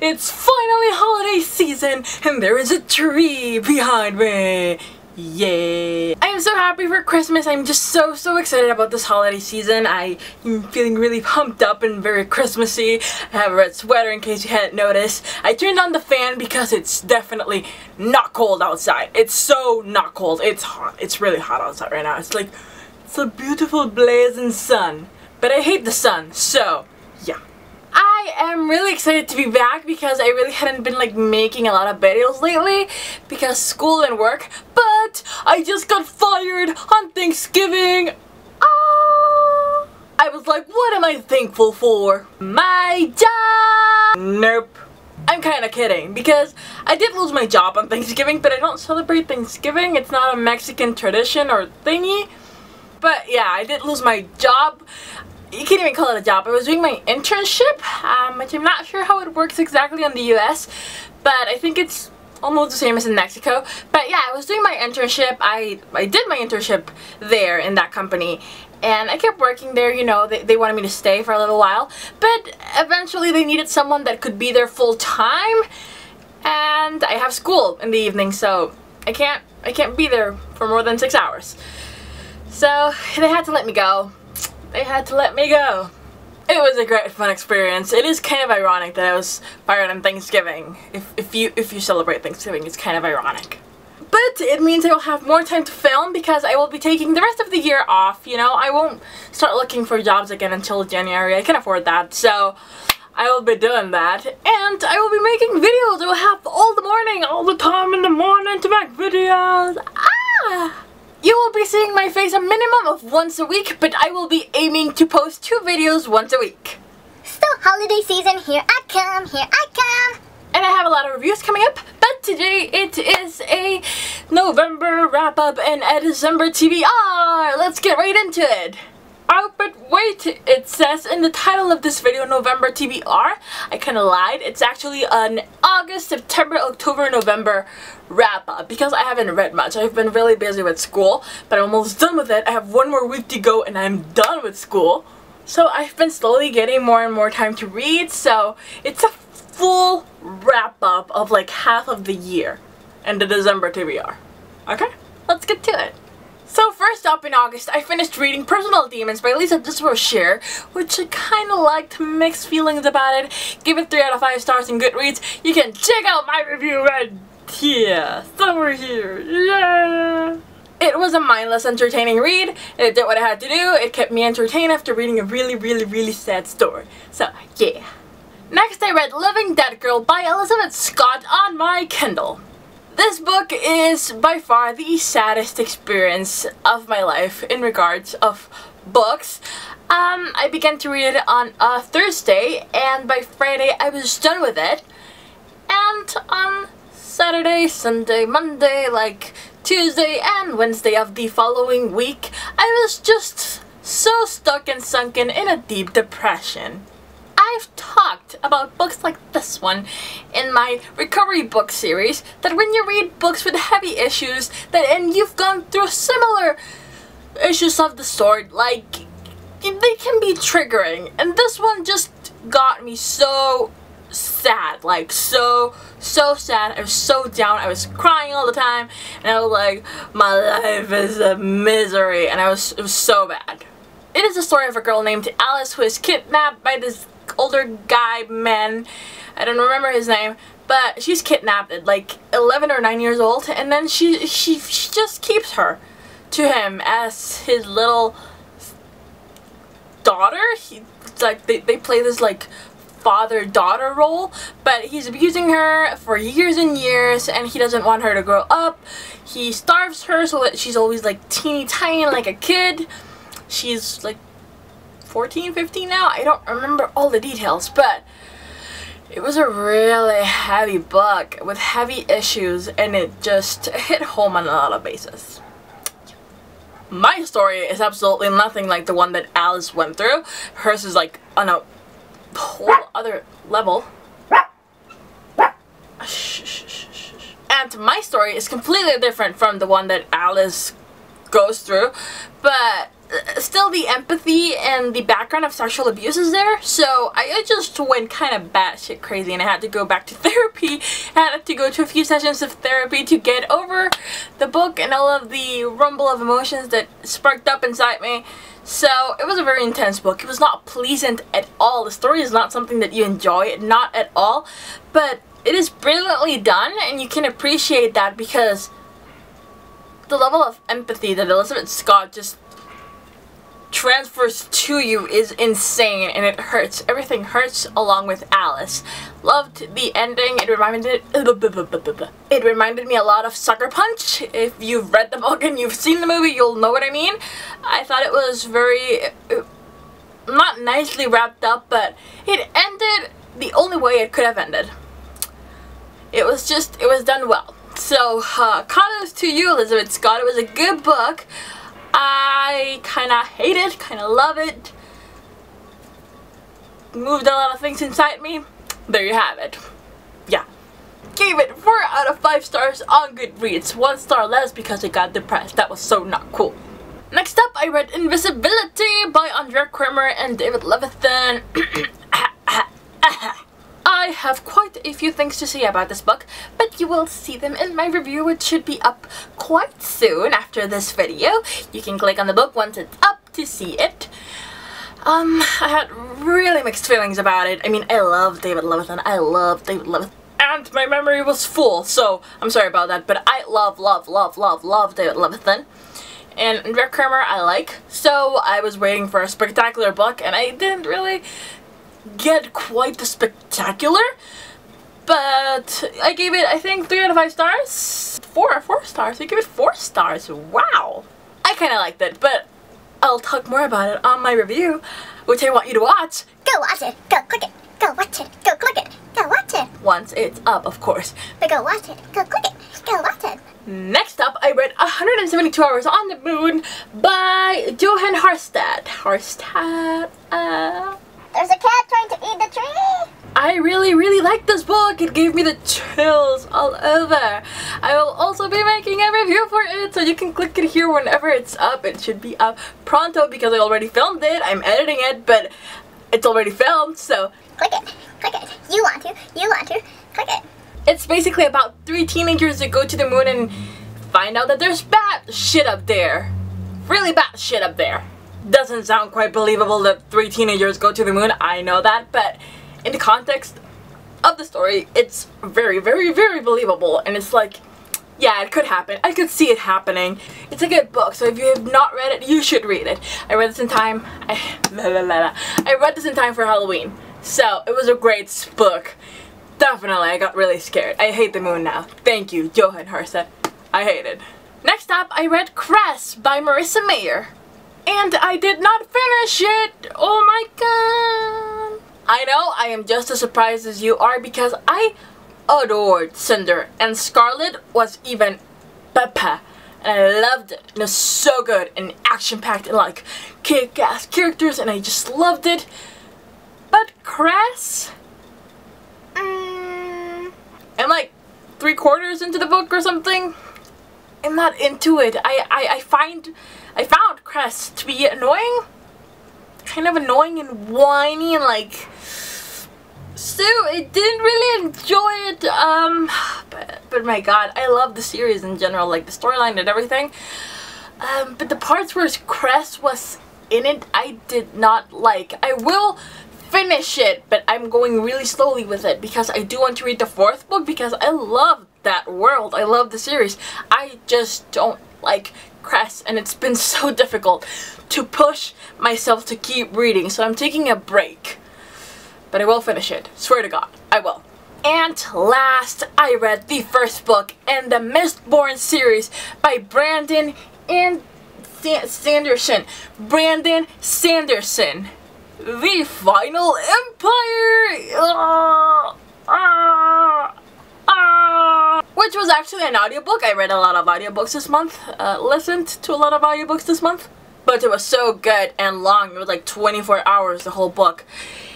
It's finally holiday season and there is a tree behind me. Yay! I am so happy for Christmas. I'm just so excited about this holiday season. I am feeling really pumped up and very Christmassy. I have a red sweater in case you hadn't noticed. I turned on the fan because it's definitely not cold outside. It's so not cold. It's hot. It's really hot outside right now. It's a beautiful blazing sun. But I hate the sun, so yeah. I am really excited to be back because I really hadn't been making a lot of videos lately because school and work, but I just got fired on Thanksgiving. I was like, what am I thankful for? My job! Nope. I'm kinda kidding because I did lose my job on Thanksgiving, but I don't celebrate Thanksgiving. It's not a Mexican tradition or thingy. But yeah, I did lose my job. You can't even call it a job. I was doing my internship, which I'm not sure how it works exactly in the US, but I think it's almost the same as in Mexico. But yeah, I was doing my internship. I did my internship there in that company, and I kept working there. You know, they wanted me to stay for a little while, but eventually they needed someone that could be there full time, and I have school in the evening, so I can't be there for more than 6 hours. So they had to let me go. They had to let me go. It was a great fun experience. It is kind of ironic that I was fired on Thanksgiving. If you celebrate Thanksgiving, it's kind of ironic. But it means I will have more time to film because I will be taking the rest of the year off, you know. I won't start looking for jobs again until January. I can afford that, so I will be doing that. And I will be making videos. I will have all the morning, all the time in the morning to make videos. You will be seeing my face a minimum of once a week, but I will be aiming to post 2 videos once a week. So holiday season, here I come, here I come. And I have a lot of reviews coming up, but today it is a November wrap-up and a December TBR. Let's get right into it. Oh, but wait, it says in the title of this video, November TBR. I kinda lied. It's actually an August, September, October, November wrap-up because I haven't read much. I've been really busy with school, but I'm almost done with it. I have 1 more week to go and I'm done with school. So I've been slowly getting more and more time to read, so it's a full wrap-up of half of the year and the December TBR. Okay, let's get to it. So first up in August, I finished reading Personal Demons by Lisa Disrocher, which I kind of liked, mixed feelings about it. Give it 3 out of 5 stars in Goodreads. You can check out my review right here, somewhere here, yeah! It was a mindless, entertaining read. It did what it had to do. It kept me entertained after reading a really sad story. So, yeah. Next, I read Living Dead Girl by Elizabeth Scott on my Kindle. This book is by far the saddest experience of my life in regards of books. I began to read it on a Thursday, and by Friday I was done with it. And on Saturday, Sunday, Monday, Tuesday and Wednesday of the following week, I was just so stuck and sunken in a deep depression. I've talked about books like this one in my recovery book series, that when you read books with heavy issues and you've gone through similar issues of the sort, they can be triggering, and this one just got me so sad, so sad. I was so down, I was crying all the time, and I was like, my life is a misery, and it was so bad. It is the story of a girl named Alice who is kidnapped by this older man. I don't remember his name, but she's kidnapped at 11 or 9 years old, and then she just keeps her to him as his little daughter. They play this father-daughter role, but he's abusing her for years and years, and he doesn't want her to grow up. He starves her so that she's always teeny tiny like a kid. She's 14, 15 now? I don't remember all the details, but it was a really heavy book with heavy issues, and it just hit home on a lot of bases. My story is absolutely nothing like the one that Alice went through. Hers is on a whole other level. And my story is completely different from the one that Alice goes through, but still the empathy and the background of sexual abuse is there, so I just went kind of batshit crazy and I had to go back to therapy. I had to go to a few sessions of therapy to get over the book and all of the rumble of emotions that sparked up inside me. So it was a very intense book. It was not pleasant at all. The story is not something that you enjoy, not at all, but it is brilliantly done and you can appreciate that because the level of empathy that Elizabeth Scott just transfers to you is insane and it hurts. Everything hurts along with Alice. Loved the ending. It reminded me a lot of Sucker Punch. If you've read the book and you've seen the movie, you'll know what I mean. I thought it was very, not nicely wrapped up, but it ended the only way it could have ended. It was done well. So, kudos to you, Elizabeth Scott. It was a good book. I kind of hate it, kind of love it. Moved a lot of things inside me. There you have it. Yeah. Gave it 4 out of 5 stars on Goodreads. 1 star less because I got depressed. That was so not cool. Next up, I read Invisibility by Andrea Kramer and David Levithan. I have quite a few things to say about this book, but you will see them in my review, which should be up quite soon after this video. You can click on the book once it's up to see it. I had really mixed feelings about it. I mean, I love David Levithan. I love David Levithan. And my memory was full, so I'm sorry about that, but I love David Levithan. And Andrea Kramer I like, so I was waiting for a spectacular book, and I didn't really get quite the spectacular, but I gave it, I think, 3 out of 5 stars? 4 stars. I gave it 4 stars. Wow. I kind of liked it, but I'll talk more about it on my review, which I want you to watch. Go watch it. Go click it. Go watch it. Go click it. Go watch it. Once it's up, of course. But go watch it. Go click it. Go watch it. Next up, I read 172 Hours on the Moon by Johan Harstad. There's a cat trying to eat the tree! I really liked this book. It gave me the chills all over. I will also be making a review for it, so you can click it here whenever it's up. It should be up pronto because I already filmed it. I'm editing it, but it's already filmed, so click it. Click it. You want to. Click it. It's basically about 3 teenagers that go to the moon and find out that there's bad shit up there. Really bad shit up there. Doesn't sound quite believable that 3 teenagers go to the moon, I know that, but in the context of the story, it's very believable, and it's like, yeah, it could happen. I could see it happening. It's a good book, so if you have not read it, you should read it. I read this in time, I read this in time for Halloween, so it was a great book. Definitely, I got really scared. I hate the moon now. Thank you, Johan Harstad. I hate it. Next up, I read Cress by Marissa Mayer. And I did not finish it! Oh my god! I know I am just as surprised as you are because I adored Cinder and Scarlet was even better. And I loved it. It was so good and action-packed and like kick-ass characters and I just loved it. But Cress? I'm like 3/4 into the book or something. I'm not into it. I found Cress to be annoying. Kind of annoying and whiny and like, so I didn't really enjoy it. But my god, I love the series in general, like the storyline and everything. But the parts where Cress was in it, I did not like. I will finish it, but I'm going really slowly with it because I do want to read the 4th book because I love that world. I love the series. I just don't like Cress, and it's been so difficult to push myself to keep reading, so I'm taking a break. But I will finish it. Swear to God, I will. And last, I read the 1st book in the Mistborn series by Brandon and Sanderson. Brandon Sanderson. The Final Empire! Which was actually an audiobook. I read a lot of audiobooks this month. Listened to a lot of audiobooks this month. But it was so good and long. It was like 24 hours, the whole book.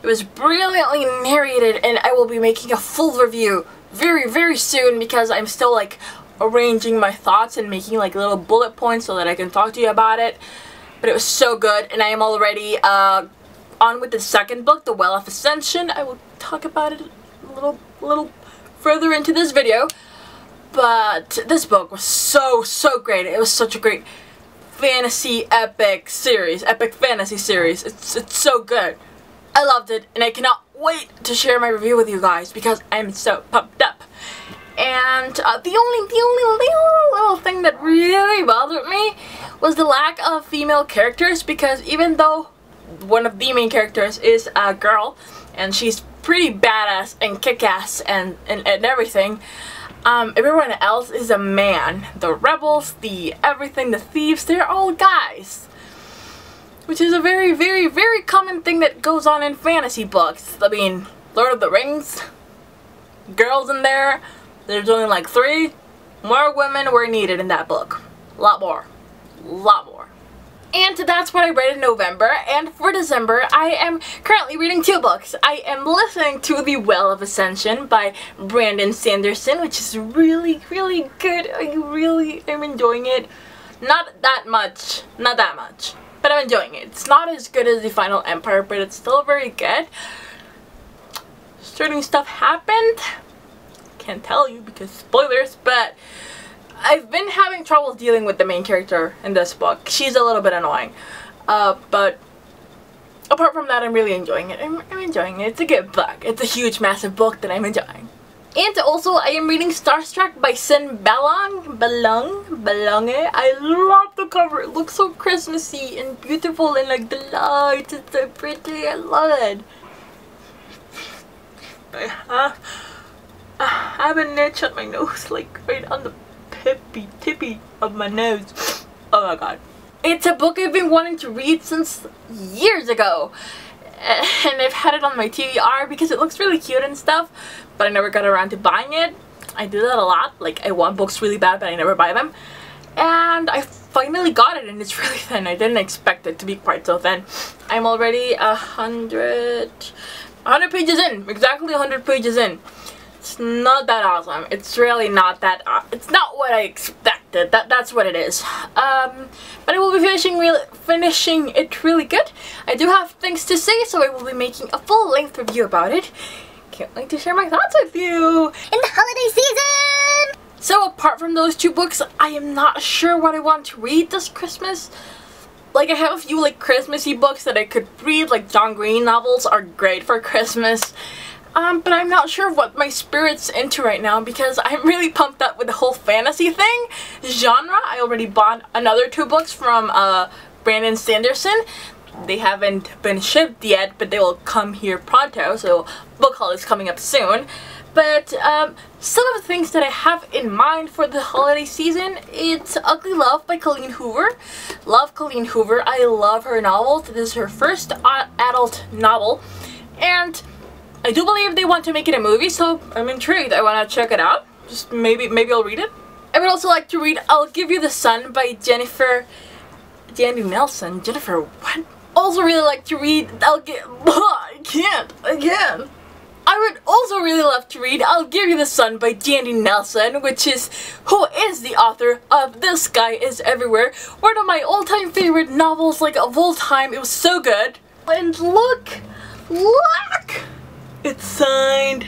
It was brilliantly narrated, and I will be making a full review very soon because I'm still like arranging my thoughts and making like little bullet points so that I can talk to you about it. but it was so good, and I am already on with the second book, The Well of Ascension. I will talk about it a little further into this video, but this book was so great. It was such a great fantasy epic fantasy series. It's so good. I loved it, and I cannot wait to share my review with you guys because I'm so pumped up. And the only little thing that really bothered me was the lack of female characters, because even though one of the main characters is a girl and she's pretty badass and kick-ass and everything, everyone else is a man. The rebels, the everything, the thieves, they're all guys. Which is a very common thing that goes on in fantasy books. I mean, Lord of the Rings, girls in there, there's only like 3. More women were needed in that book. A lot more. And that's what I read in November, and for December I am currently reading 2 books. I am listening to The Well of Ascension by Brandon Sanderson, which is really good. I really am enjoying it. Not that much, but I'm enjoying it. It's not as good as The Final Empire, but it's still very good. Certain stuff happened. Can't tell you because spoilers, but I've been having trouble dealing with the main character in this book. She's a little bit annoying. But apart from that, I'm really enjoying it. I'm enjoying it. It's a good book. It's a huge, massive book that I'm enjoying. And also, I am reading Starstruck by Sin Belong. I love the cover. It looks so Christmassy and beautiful, and like the lights. It's so pretty. I love it. I have an itch on my nose, like right on the tippy of my nose. Oh my god. It's a book I've been wanting to read since years ago, and I've had it on my TBR because it looks really cute and stuff, but I never got around to buying it. I do that a lot. Like, I want books really bad, but I never buy them. And I finally got it, and it's really thin. I didn't expect it to be quite so thin. I'm already 100 pages in. Exactly 100 pages in. It's not that awesome. It's really not that it's not what I expected. That's what it is. But I will be finishing it really good. I do have things to say, so I will be making a full-length review about it. Can't wait to share my thoughts with you in the holiday season. So apart from those 2 books, I am not sure what I want to read this Christmas. Like, I have a few like Christmassy books that I could read, like John Green novels are great for Christmas. But I'm not sure what my spirit's into right now because I'm really pumped up with the whole fantasy thing genre. I already bought another 2 books from Brandon Sanderson. They haven't been shipped yet, but they will come here pronto, so book haul is coming up soon. But some of the things that I have in mind for the holiday season, it's Ugly Love by Colleen Hoover. Love Colleen Hoover. I love her novels. This is her first adult novel, and I do believe they want to make it a movie, so I'm intrigued. I want to check it out. Just maybe I'll read it. I would also like to read I'll Give You the Sun by Jandy Nelson. Jennifer, what? Also really like to read I can't. I would also really love to read I'll Give You the Sun by Jandy Nelson, who is the author of This Sky Is Everywhere, one of my all-time favorite novels, like of all time. It was so good. And look! It's signed.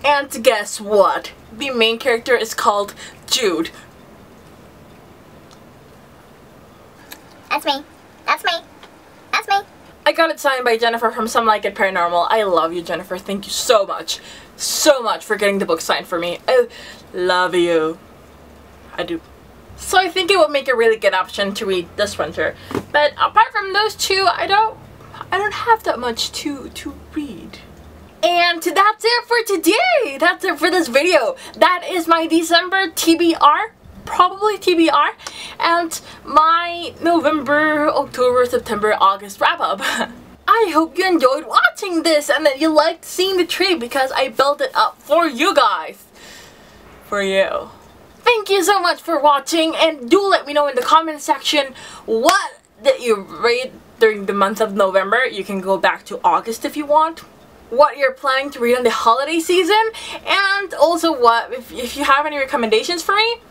And guess what? The main character is called Jude. That's me. I got it signed by Jennifer from Some Like It Paranormal. I love you, Jennifer. Thank you so much for getting the book signed for me. I love you. I do. So I think it would make a really good option to read this winter. But apart from those 2, I don't have that much to read. And that's it for today. That's it for this video. That is my December TBR. Probably TBR. And my November, October, September, August wrap-up. I hope you enjoyed watching this and that you liked seeing the tree because I built it up for you guys. For you. Thank you so much for watching, and do let me know in the comment section what did you read during the month of November. You can go back to August if you want. What you're planning to read on the holiday season, and also what if you have any recommendations for me,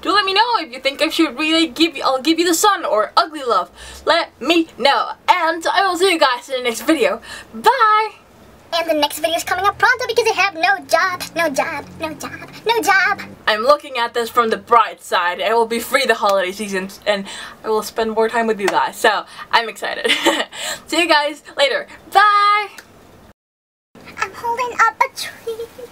Do let me know if you think I should really I'll give you the sun or ugly love. Let me know. And I will see you guys in the next video. Bye! And the next video is coming up pronto because I have no job, no job, no job, no job. I'm looking at this from the bright side. I will be free the holiday season and I will spend more time with you guys. So I'm excited. See you guys later. Bye! I'm holding up a tree.